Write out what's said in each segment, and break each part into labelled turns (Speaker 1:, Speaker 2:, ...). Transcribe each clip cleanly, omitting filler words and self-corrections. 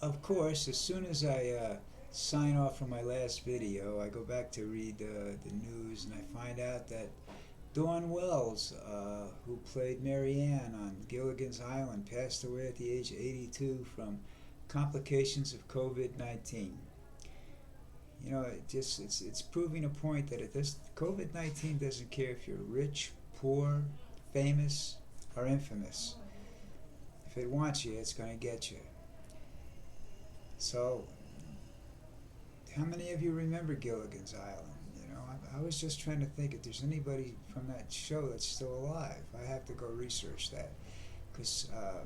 Speaker 1: of course, as soon as I sign off from my last video, I go back to read the news, and I find out that Dawn Wells, who played Mary Ann on Gilligan's Island, passed away at the age of 82 from complications of COVID-19. You know, it's proving a point that this COVID-19 doesn't care if you're rich, poor, famous, or infamous. If it wants you, it's going to get you. So, how many of you remember Gilligan's Island? You know, I was just trying to think if there's anybody from that show that's still alive. I have to go research that, because I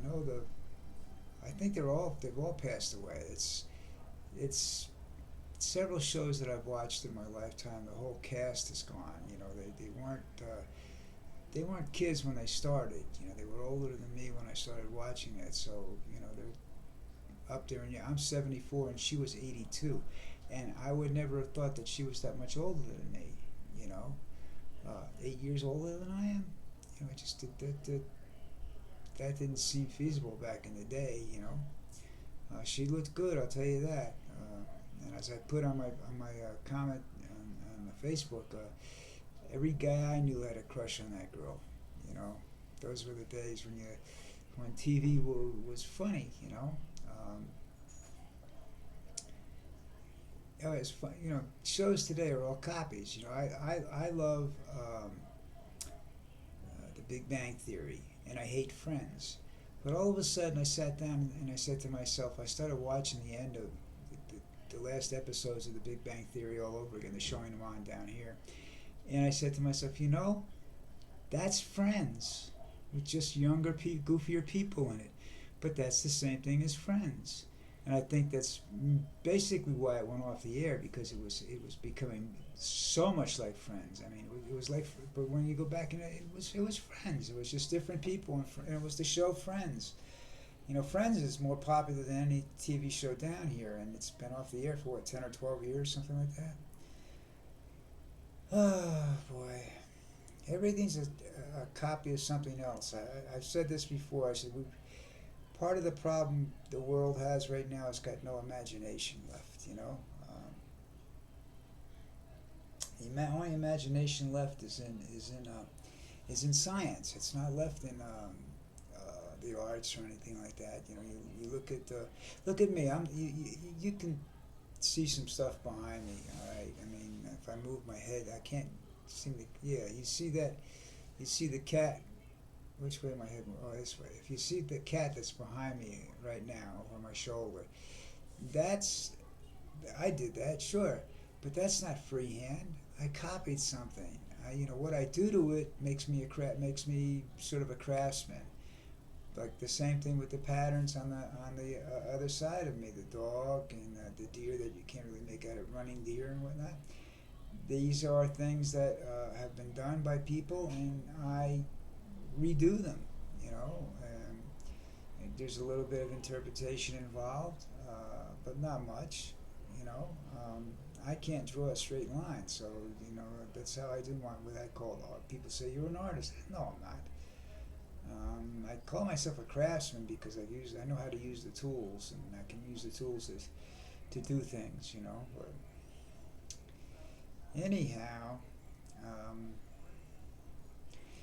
Speaker 1: know I think they've all passed away. It's several shows that I've watched in my lifetime. The whole cast is gone. You know, they weren't kids when they started. You know, they were older than me when I started watching it. So, you know, they're up there. And I'm 74 and she was 82, and I would never have thought that she was that much older than me. You know, 8 years older than I am. You know, it just that didn't seem feasible back in the day. You know, she looked good, I'll tell you that. And as I put on my comment on Facebook, every guy I knew had a crush on that girl. You know, those were the days when TV was funny. You know, it was fun. You know, shows today are all copies. You know, I love The Big Bang Theory, and I hate Friends. But all of a sudden, I sat down and I said to myself, I started watching the end of the last episodes of The Big Bang Theory all over again. They're showing them on down here. And I said to myself, you know, that's Friends with just younger, goofier people in it. But that's the same thing as Friends. And I think that's basically why it went off the air, because it was becoming so much like Friends. I mean, it was like, but when you go back in it was Friends. It was just different people, and it was the show Friends. You know, Friends is more popular than any TV show down here, and it's been off the air for what, 10 or 12 years, something like that. Oh boy, everything's a copy of something else. I've said this before. I said part of the problem the world has right now is got no imagination left. You know, the only imagination left is in science. It's not left in the arts or anything like that. You know, you look at me. You can see some stuff behind me. All right. I mean, if I move my head, I can't seem to. Yeah, you see that? You see the cat. Which way my head? Oh, this way. If you see the cat that's behind me right now over my shoulder, I did that, sure, but that's not freehand. I copied something. You know, what I do to it makes me sort of a craftsman. Like the same thing with the patterns on the other side of me, the dog and the deer that you can't really make out a running deer and whatnot. These are things that have been done by people, and I redo them. You know, and there's a little bit of interpretation involved, but not much. You know, I can't draw a straight line, so you know that's how I do what I call art. People say you're an artist. No, I'm not. I call myself a craftsman because I know how to use the tools, and I can use the tools to do things, you know. But anyhow,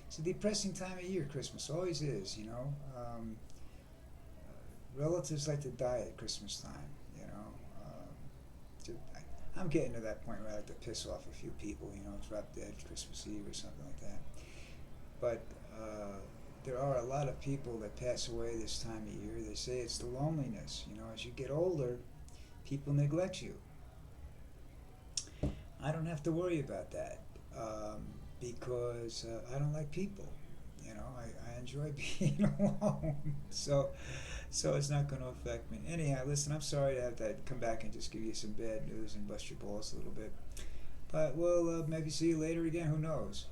Speaker 1: it's a depressing time of year. Christmas always is, you know. Relatives like to die at Christmas time, you know. I'm getting to that point where I like to piss off a few people, you know, drop dead Christmas Eve or something like that. But there are a lot of people that pass away this time of year. They say it's the loneliness. You know, as you get older, people neglect you. I don't have to worry about that because I don't like people. You know, I enjoy being alone. So it's not going to affect me. Anyhow, listen, I'm sorry to have to come back and just give you some bad news and bust your balls a little bit. But we'll maybe see you later again. Who knows?